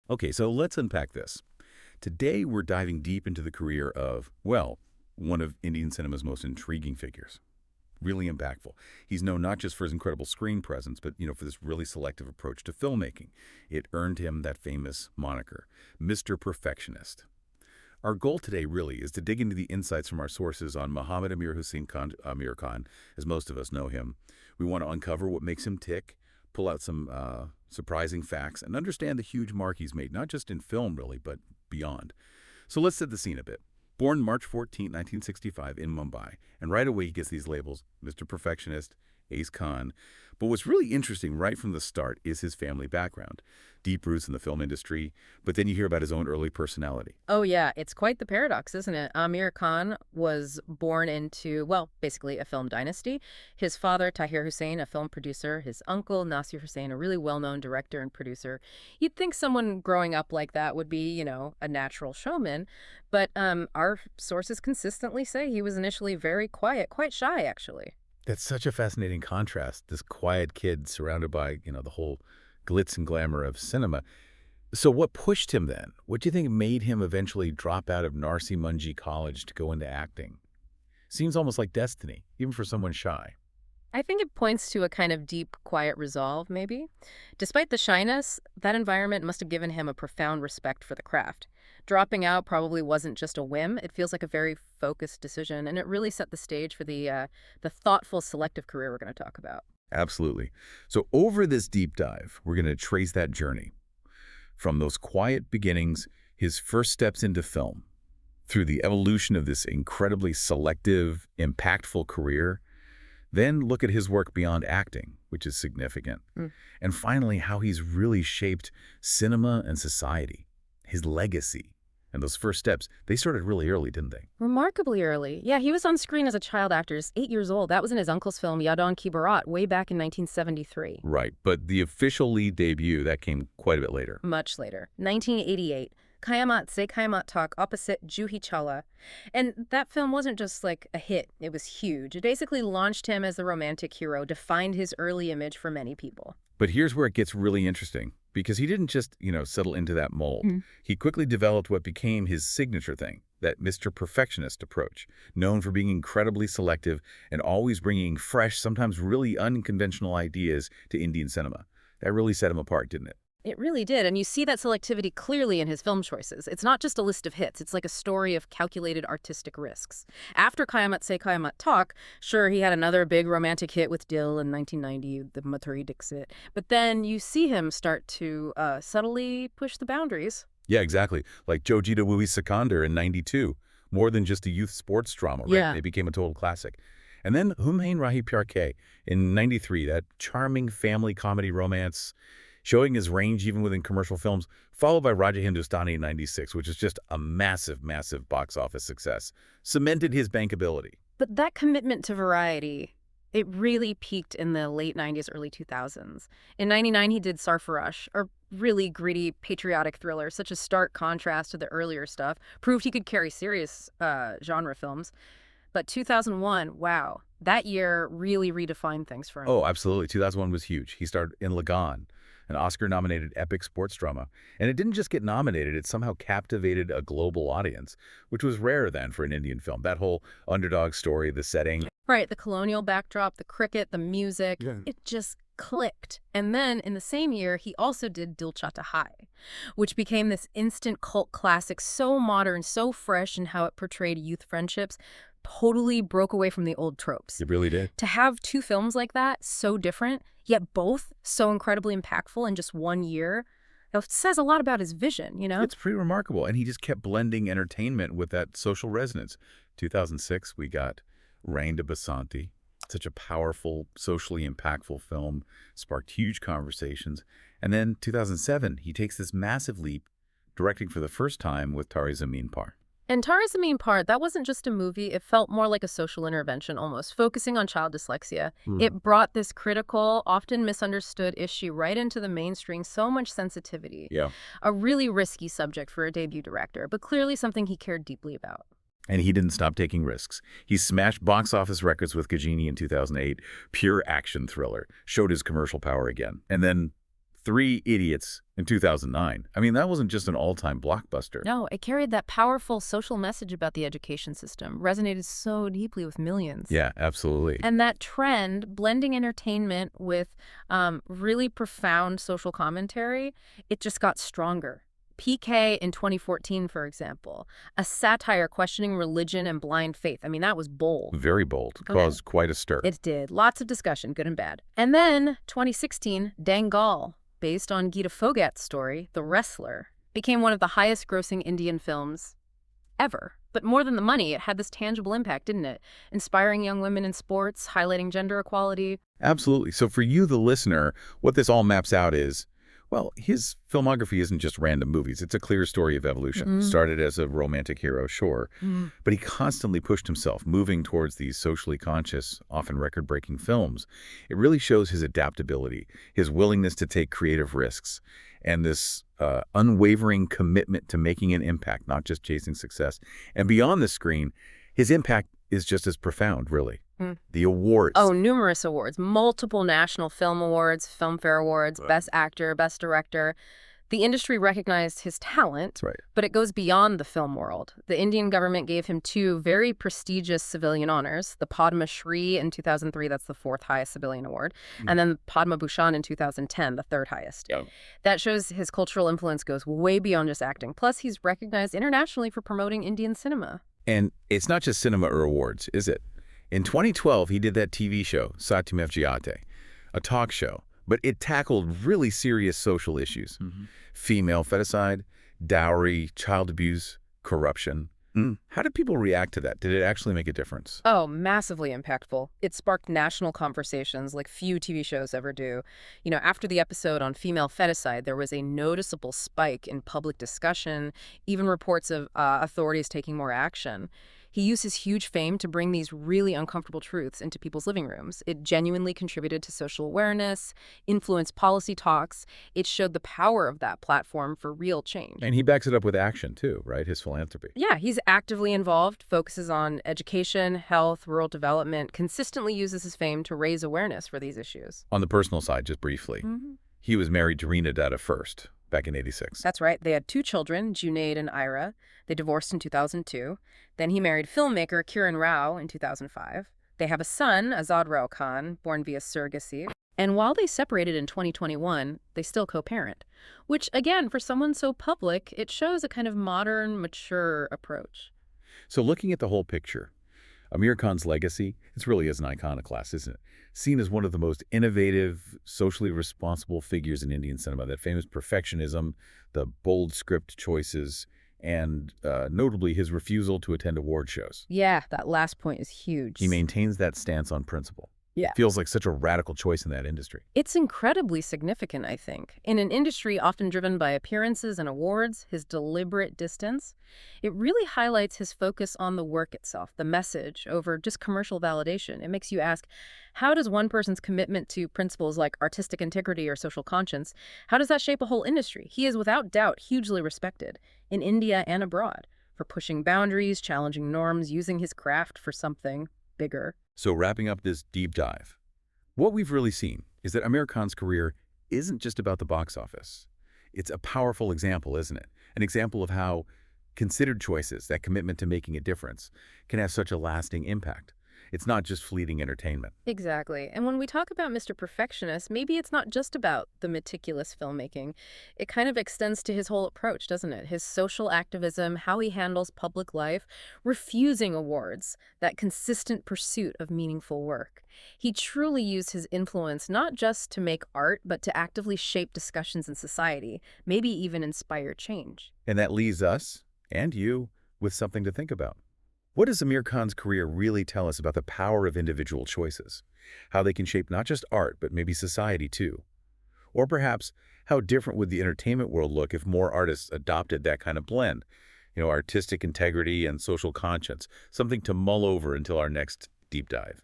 Okay, so let's unpack this. Today, we're diving deep into the career of, well, one of Indian cinema's most intriguing figures. Really impactful. He's known not just for his incredible screen presence, but, for this really selective approach to filmmaking. It earned him that famous moniker, Mr. Perfectionist. Our goal today really is to dig into the insights from our sources on Muhammad Aamir Khan, as most of us know him. We want to uncover what makes him tick, pull out some surprising facts, and understand the huge mark he's made, not just in film, really, but beyond. So let's set the scene a bit. Born March 14, 1965 in Mumbai, and right away he gets these labels, Mr. Perfectionist, Ace Khan. But what's really interesting right from the start is his family background. Deep roots in the film industry, but then you hear about his own early personality. Oh, yeah. It's quite the paradox, isn't it? Aamir Khan was born into, well, basically a film dynasty. His father, Tahir Hussain, a film producer. His uncle, Nasir Hussain, a really well-known director and producer. You'd think someone growing up like that would be, a natural showman. But our sources consistently say he was initially very quiet, quite shy, actually. That's such a fascinating contrast, this quiet kid surrounded by, the whole glitz and glamour of cinema. So what pushed him then? What do you think made him eventually drop out of Narsi Munji College to go into acting? Seems almost like destiny, even for someone shy. I think it points to a kind of deep, quiet resolve, maybe. Despite the shyness, that environment must have given him a profound respect for the craft. Dropping out probably wasn't just a whim. It feels like a very focused decision, and it really set the stage for the thoughtful, selective career we're going to talk about. Absolutely. So over this deep dive, we're going to trace that journey from those quiet beginnings, his first steps into film, through the evolution of this incredibly selective, impactful career, then look at his work beyond acting, which is significant. And finally, how he's really shaped cinema and society, his legacy. And those first steps, they started really early, didn't they? Remarkably early. Yeah, he was on screen as a child actor, just 8 years old. That was in his uncle's film Yadon Ki Barat way back in 1973. Right, but the official lead debut, that came quite a bit later. Much later, 1988. Kayamat Se Kayamat Tak opposite Juhi Chawla. And that film wasn't just like a hit, it was huge. It basically launched him as the romantic hero, defined his early image for many people. But here's where it gets really interesting, because he didn't just, settle into that mold. He quickly developed what became his signature thing, that Mr. Perfectionist approach, known for being incredibly selective and always bringing fresh, sometimes really unconventional ideas to Indian cinema. That really set him apart, didn't it? It really did, and you see that selectivity clearly in his film choices. It's not just a list of hits, it's like a story of calculated artistic risks. After Kayamat Se Kayamat Tak, sure, he had another big romantic hit with Dil in 1990, the Mathuri Dixit, but then you see him start to subtly push the boundaries. Yeah, exactly. Like Jo Jita Wuhi Sikandar in '92. More than just a youth sports drama, right? Yeah. It became a total classic. And then Hum Hain Rahi Pyar Ke in '93, that charming family comedy romance, showing his range even within commercial films, followed by Raja Hindustani in '96, which is just a massive, massive box office success. Cemented his bankability. But that commitment to variety, it really peaked in the late 90s, early 2000s. In '99, he did Sarfarush, a really gritty, patriotic thriller, such a stark contrast to the earlier stuff, proved he could carry serious genre films. But 2001, wow, that year really redefined things for him. Oh, absolutely. 2001 was huge. He starred in Lagan, an Oscar-nominated epic sports drama. And it didn't just get nominated, it somehow captivated a global audience, which was rare then for an Indian film. That whole underdog story, the setting. Right, the colonial backdrop, the cricket, the music, Yeah. it just clicked. And then in the same year, he also did Dil Chahta Hai, which became this instant cult classic, so modern, so fresh in how it portrayed youth friendships, totally broke away from the old tropes. It really did. To have two films like that, so different, yet both so incredibly impactful in just 1 year, it says a lot about his vision, It's pretty remarkable. And he just kept blending entertainment with that social resonance. 2006, we got Rain to Basanti, such a powerful, socially impactful film, sparked huge conversations. And then 2007, he takes this massive leap, directing for the first time with Tare Zameen Par. And Tare Zameen Par, that wasn't just a movie. It felt more like a social intervention almost, focusing on child dyslexia. It brought this critical, often misunderstood issue right into the mainstream, so much sensitivity. Yeah. A really risky subject for a debut director, but clearly something he cared deeply about. And he didn't stop taking risks. He smashed box office records with Gajini in 2008, pure action thriller, showed his commercial power again. And then Three Idiots in 2009. I mean, that wasn't just an all-time blockbuster. No, it carried that powerful social message about the education system, resonated so deeply with millions. Yeah, absolutely. And that trend, blending entertainment with really profound social commentary, it just got stronger. PK in 2014, for example, a satire questioning religion and blind faith. I mean, that was bold. Very bold. Go ahead. Caused quite a stir. It did. Lots of discussion, good and bad. And then 2016, Dangal, based on Geeta Phogat's story, The Wrestler, became one of the highest-grossing Indian films ever. But more than the money, it had this tangible impact, didn't it? Inspiring young women in sports, highlighting gender equality. Absolutely. So for you, the listener, what this all maps out is, well, his filmography isn't just random movies. It's a clear story of evolution. Started as a romantic hero, sure, but he constantly pushed himself, moving towards these socially conscious, often record-breaking films. It really shows his adaptability, his willingness to take creative risks, and this unwavering commitment to making an impact, not just chasing success. And beyond the screen, his impact is just as profound, really. The awards. Oh, numerous awards. Multiple national film awards, Filmfare Awards, Best Actor, Best Director. The industry recognized his talent, That's right. but it goes beyond the film world. The Indian government gave him two very prestigious civilian honors, the Padma Shri in 2003, that's the fourth highest civilian award, and then Padma Bhushan in 2010, the third highest. Yeah. That shows his cultural influence goes way beyond just acting. Plus, he's recognized internationally for promoting Indian cinema. And it's not just cinema or awards, is it? In 2012, he did that TV show, Satyam Jayate, a talk show, but it tackled really serious social issues. Female feticide, dowry, child abuse, corruption. How did people react to that? Did it actually make a difference? Oh, massively impactful. It sparked national conversations like few TV shows ever do. You know, after the episode on female feticide, there was a noticeable spike in public discussion, even reports of authorities taking more action. He used his huge fame to bring these really uncomfortable truths into people's living rooms. It genuinely contributed to social awareness, influenced policy talks. It showed the power of that platform for real change. And he backs it up with action, too, right? His philanthropy. Yeah, he's actively involved, focuses on education, health, rural development, consistently uses his fame to raise awareness for these issues. On the personal side, just briefly, he was married to Reena Datta first, back in '86. That's right. They had two children, Junaid and Ira. They divorced in 2002. Then he married filmmaker Kiran Rao in 2005. They have a son, Azad Rao Khan, born via surrogacy. And while they separated in 2021, they still co-parent, which, again, for someone so public, it shows a kind of modern, mature approach. So looking at the whole picture, Aamir Khan's legacy, it's really is an iconoclast, isn't it? Seen as one of the most innovative, socially responsible figures in Indian cinema. That famous perfectionism, the bold script choices, and notably his refusal to attend award shows. Yeah, that last point is huge. He maintains that stance on principle. Yeah. Feels like such a radical choice in that industry. It's incredibly significant, I think. In an industry often driven by appearances and awards, his deliberate distance, it really highlights his focus on the work itself, the message, over just commercial validation. It makes you ask, how does one person's commitment to principles like artistic integrity or social conscience, how does that shape a whole industry? He is without doubt hugely respected in India and abroad for pushing boundaries, challenging norms, using his craft for something bigger. So wrapping up this deep dive, what we've really seen is that Aamir Khan's career isn't just about the box office. It's a powerful example, isn't it? An example of how considered choices, that commitment to making a difference, can have such a lasting impact. It's not just fleeting entertainment. Exactly. And when we talk about Mr. Perfectionist, maybe it's not just about the meticulous filmmaking. It kind of extends to his whole approach, doesn't it? His social activism, how he handles public life, refusing awards, that consistent pursuit of meaningful work. He truly used his influence not just to make art, but to actively shape discussions in society, maybe even inspire change. And that leaves us, and you, with something to think about. What does Aamir Khan's career really tell us about the power of individual choices? How they can shape not just art, but maybe society too? Or perhaps, how different would the entertainment world look if more artists adopted that kind of blend? You know, artistic integrity and social conscience, something to mull over until our next deep dive.